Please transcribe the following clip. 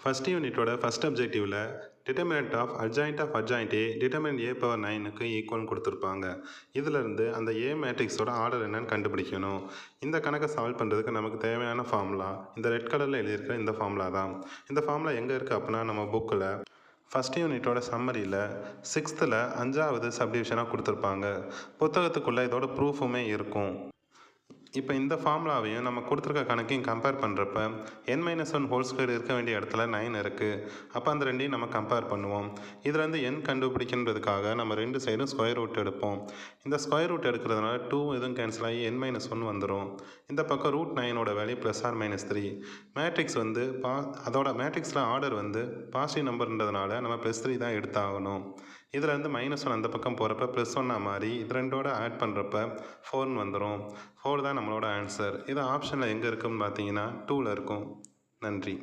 First யூனிட்டோட first அப்ஜெக்டிவில் determinant of adjoint A determinant A power 9க்கு ஈக்குவல்னு கொடுத்துருப்பாங்க. இதிலிருந்து அந்த ஏ மேட்ரிக்ஸோட ஆர்டர் என்னன்னு கண்டுபிடிக்கணும். இந்த கணக்கை சால்வ் பண்ணுறதுக்கு நமக்கு தேவையான ஃபார்முலா இந்த ரெட் கலரில் எழுதியிருக்கிற இந்த ஃபார்முலா தான். இந்த ஃபார்முலா எங்கே இருக்குது அப்படின்னா நம்ம புக்கில் ஃபஸ்ட் யூனிட்டோட சம்மரியில் 6th 5வது சப்டிவிஷனாக கொடுத்துருப்பாங்க. புத்தகத்துக்குள்ளே இதோட ப்ரூஃபுமே இருக்கும். இப்போ இந்த ஃபார்முலாவையும் நம்ம கொடுத்துருக்க கணக்கையும் கம்பேர் பண்ணுறப்ப n-1 ஹோல் ஸ்கொயர் இருக்க வேண்டிய இடத்துல 9 இருக்குது. அப்போ அந்த ரெண்டையும் நம்ம கம்பேர் பண்ணுவோம். இதில் n கண்டுபிடிக்கின்றதுக்காக நம்ம ரெண்டு சைடும் ஸ்கொயர் ரூட் எடுப்போம். இந்த ஸ்கொயர் ரூட் எடுக்கிறதுனால 2 எதுவும் கேன்சல் ஆகி n-1 வந்துடும். இந்த பக்கம் √9ஓட வேல்யூ +or-3. மேட்ரிக்ஸ் அதோட மேட்ரிக்ஸில் ஆர்டர் பாசிட்டிவ் நம்பர்ன்றதுனால நம்ம +3 தான் எடுத்தாகணும். இதில் -1 அந்த பக்கம் போகிறப்ப +1 மாறி இது ரெண்டோட ஆட் பண்ணுறப்ப 4 வந்துடும். 4 தான் நம்மளோட ஆன்சர். இது ஆப்ஷனில் எங்கே இருக்குன்னு பார்த்தீங்கன்னா 2ல் இருக்கும். நன்றி.